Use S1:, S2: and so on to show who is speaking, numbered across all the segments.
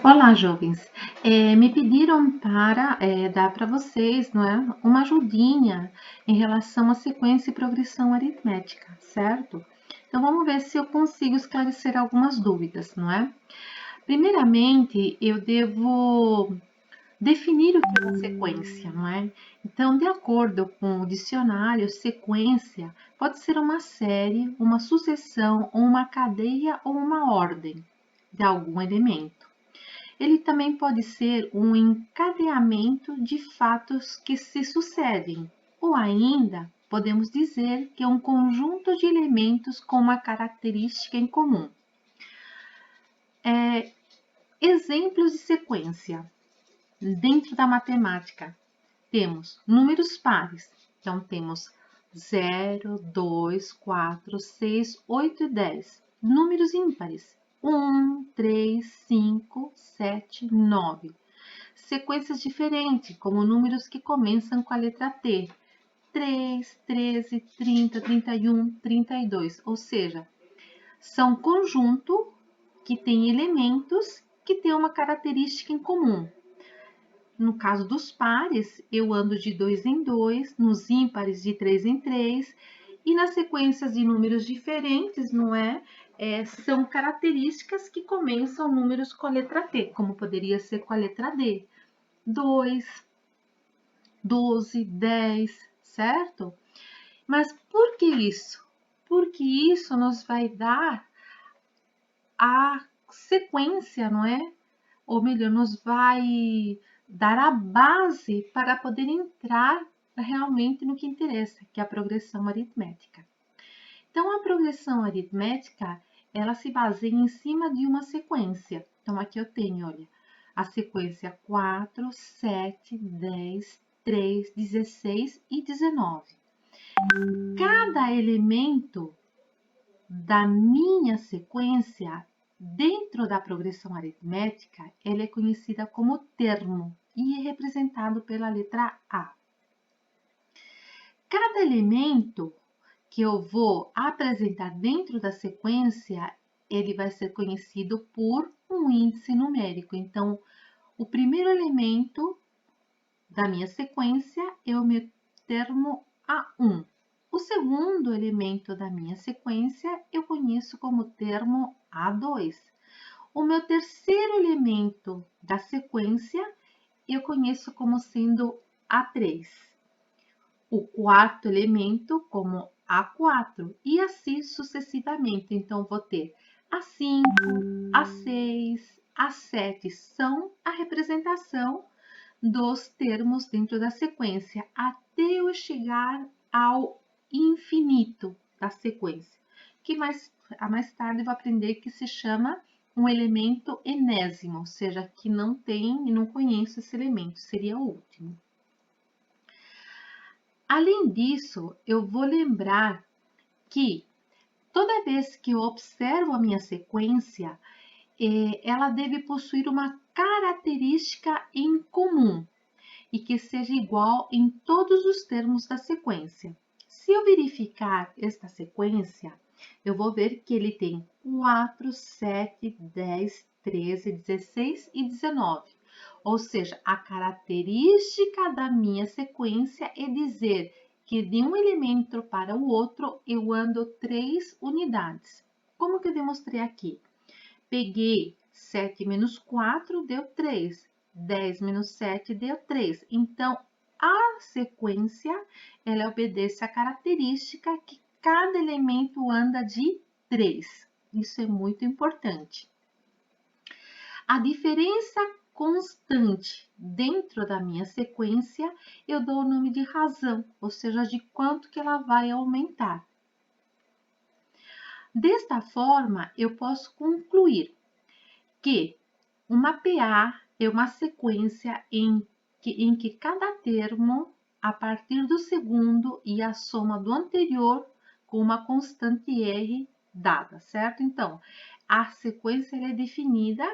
S1: Olá, jovens. Me pediram para dar para vocês, não é, uma ajudinha em relação à sequência e progressão aritmética, certo? Então, vamos ver se eu consigo esclarecer algumas dúvidas, não é? Primeiramente, eu devo definir o que é uma sequência, não é? Então, de acordo com o dicionário, sequência pode ser uma série, uma sucessão, ou uma cadeia ou uma ordem de algum elemento. Ele também pode ser um encadeamento de fatos que se sucedem, ou ainda podemos dizer que é um conjunto de elementos com uma característica em comum. Exemplos de sequência. Dentro da matemática, temos números pares. Então, temos 0, 2, 4, 6, 8 e 10. Números ímpares. 1, 3, 5, 7, 9. Sequências diferentes, como números que começam com a letra T. 3, 13, 30, 31, 32. Ou seja, são conjunto que tem elementos que têm uma característica em comum. No caso dos pares, eu ando de 2 em 2, nos ímpares de 3 em 3, e nas sequências de números diferentes, não é? São características que começam números com a letra T, como poderia ser com a letra D. 2, 12, 10, certo? Mas por que isso? Porque isso nos vai dar a sequência, não é? Ou melhor, nos vai dar a base para poder entrar realmente no que interessa, que é a progressão aritmética. Então, a progressão aritmética, ela se baseia em cima de uma sequência. Então, aqui eu tenho, olha, a sequência 4, 7, 10, 3, 16 e 19. Cada elemento da minha sequência, dentro da progressão aritmética, ela é conhecida como termo e é representado pela letra A. Cada elemento que eu vou apresentar dentro da sequência, ele vai ser conhecido por um índice numérico. Então, o primeiro elemento da minha sequência é o meu termo A1. O segundo elemento da minha sequência eu conheço como termo A2. O meu terceiro elemento da sequência eu conheço como sendo A3. O quarto elemento como A4 e assim sucessivamente. Então, vou ter A5, A6, A7 são a representação dos termos dentro da sequência, até eu chegar ao infinito da sequência, que mais tarde eu vou aprender que se chama um elemento enésimo, ou seja, que não tem e não conheço esse elemento, seria o último. Além disso, eu vou lembrar que toda vez que eu observo a minha sequência, ela deve possuir uma característica em comum e que seja igual em todos os termos da sequência. Se eu verificar esta sequência, eu vou ver que ele tem 4, 7, 10, 13, 16 e 19. Ou seja, a característica da minha sequência é dizer que de um elemento para o outro eu ando 3 unidades. Como que eu demonstrei aqui? Peguei 7 menos 4, deu 3. 10 menos 7 deu 3. Então, a sequência, ela obedece à característica que cada elemento anda de 3. Isso é muito importante. A diferença constante dentro da minha sequência, eu dou o nome de razão, ou seja, de quanto que ela vai aumentar. Desta forma, eu posso concluir que uma PA é uma sequência em que cada termo, a partir do segundo e a soma do anterior, com uma constante R dada, certo? Então, a sequência é definida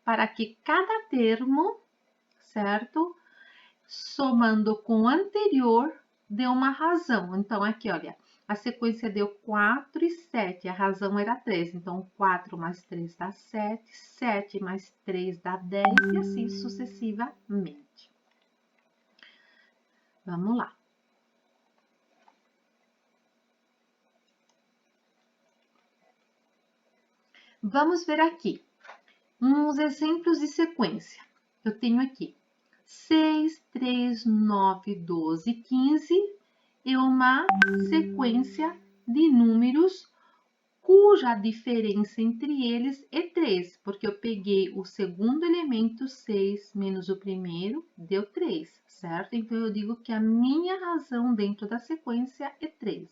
S1: para que cada termo, certo? Somando com o anterior, dê uma razão. Então, aqui, olha, a sequência deu 4 e 7, a razão era 3. Então, 4 mais 3 dá 7, 7 mais 3 dá 10 e assim sucessivamente. Vamos lá. Vamos ver aqui uns exemplos de sequência. Eu tenho aqui 6, 3, 9, 12, 15 e uma sequência de números cuja diferença entre eles é 3, porque eu peguei o segundo elemento 6 menos o primeiro, deu 3, certo? Então, eu digo que a minha razão dentro da sequência é 3.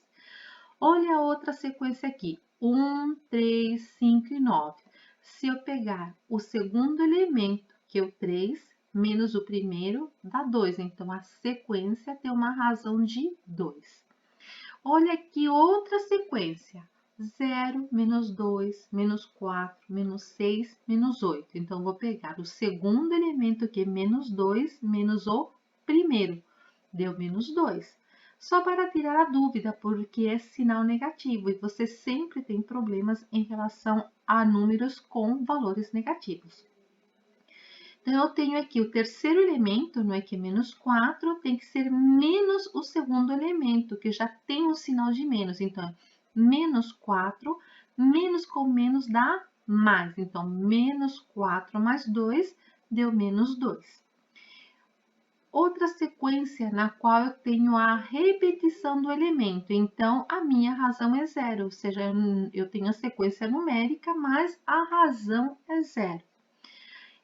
S1: Olha a outra sequência aqui, 1, 3, 5 e 9. Se eu pegar o segundo elemento, que é o 3, menos o primeiro, dá 2. Então, a sequência tem uma razão de 2. Olha aqui outra sequência, 0, menos 2, menos 4, menos 6, menos 8. Então, vou pegar o segundo elemento, que é menos 2, menos o primeiro, deu menos 2. Só para tirar a dúvida, porque é sinal negativo e você sempre tem problemas em relação a números com valores negativos. Então, eu tenho aqui o terceiro elemento, não é que é menos 4, tem que ser menos o segundo elemento, que já tem um sinal de menos. Então, menos 4, menos com menos dá mais. Então, menos 4 mais 2 deu menos 2. Outra sequência na qual eu tenho a repetição do elemento. Então, a minha razão é 0, ou seja, eu tenho a sequência numérica, mas a razão é 0.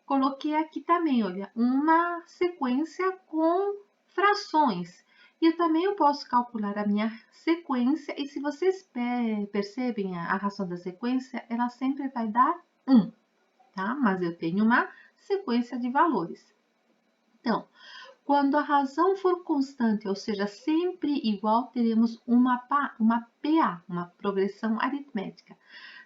S1: Coloquei aqui também, olha, uma sequência com frações. E eu também posso calcular a minha sequência, e se vocês percebem a razão da sequência, ela sempre vai dar 1, tá? Mas eu tenho uma sequência de valores. Então, quando a razão for constante, ou seja, sempre igual, teremos uma PA, uma progressão aritmética.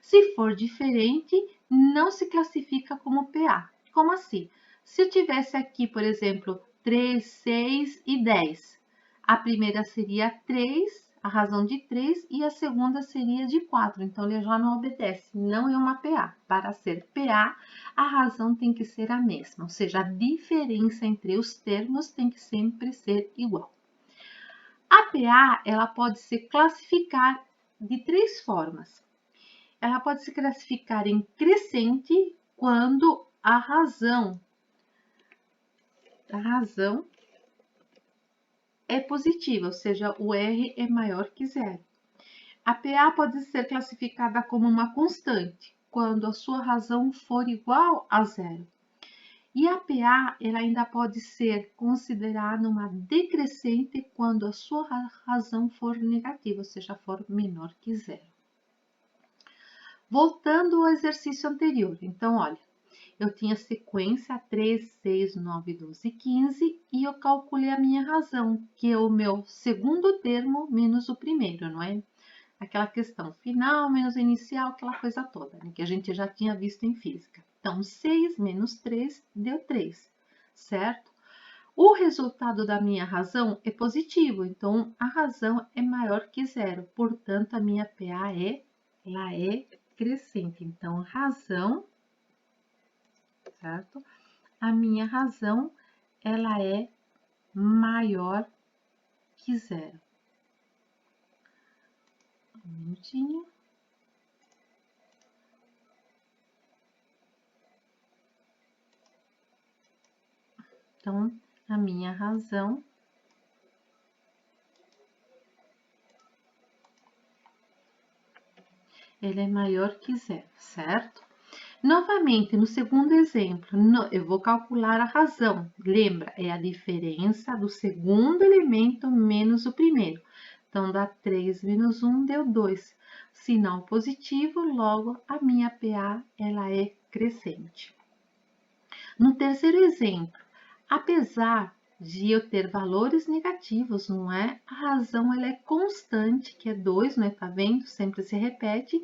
S1: Se for diferente, não se classifica como PA. Como assim? Se eu tivesse aqui, por exemplo, 3, 6 e 10, a primeira seria 3, a razão de 3, e a segunda seria de 4. Então, ele já não obedece, não é uma PA. Para ser PA, a razão tem que ser a mesma, ou seja, a diferença entre os termos tem que sempre ser igual. A PA, ela pode se classificar de 3 formas. Ela pode se classificar em crescente quando a razão é positiva, ou seja, o R é maior que 0. A PA pode ser classificada como uma constante, quando a sua razão for igual a 0. E a PA ela ainda pode ser considerada uma decrescente quando a sua razão for negativa, ou seja, for menor que 0. Voltando ao exercício anterior, então, olha, eu tinha sequência 3, 6, 9, 12, 15 e eu calculei a minha razão, que é o meu segundo termo menos o primeiro, não é? Aquela questão final menos inicial, aquela coisa toda, né? Que a gente já tinha visto em física. Então, 6 menos 3 deu 3, certo? O resultado da minha razão é positivo, então a razão é maior que 0, portanto, a minha PA ela é crescente. Então, razão, certo? A minha razão, ela é maior que 0. Um minutinho. Então, a minha razão ela é maior que 0, certo? Novamente, no segundo exemplo, eu vou calcular a razão. Lembra, é a diferença do segundo elemento menos o primeiro. Então, dá 3 menos 1, deu 2. Sinal positivo, logo, a minha PA ela é crescente. No terceiro exemplo, apesar de eu ter valores negativos, não é? A razão ela é constante, que é 2, não é? Tá vendo? Sempre se repete.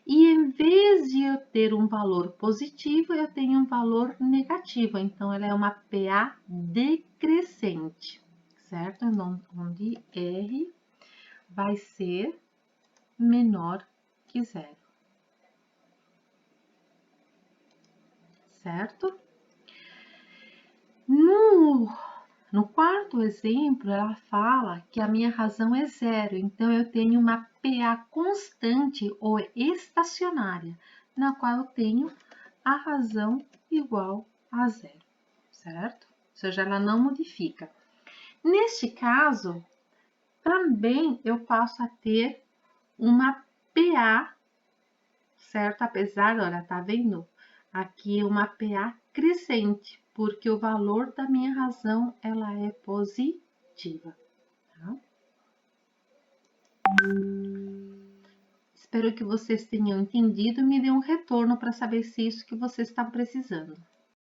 S1: E em vez de eu ter um valor positivo, eu tenho um valor negativo. Então, ela é uma PA decrescente, certo? Então, onde R vai ser menor que zero. Certo? No quarto exemplo, ela fala que a minha razão é zero, então eu tenho uma PA constante ou estacionária, na qual eu tenho a razão igual a zero, certo? Ou seja, ela não modifica. Neste caso, também eu passo a ter uma PA, certo? Apesar, olha, tá vendo? Aqui uma PA crescente, porque o valor da minha razão, ela é positiva, tá? Espero que vocês tenham entendido e me dê um retorno para saber se é isso que vocês estão precisando.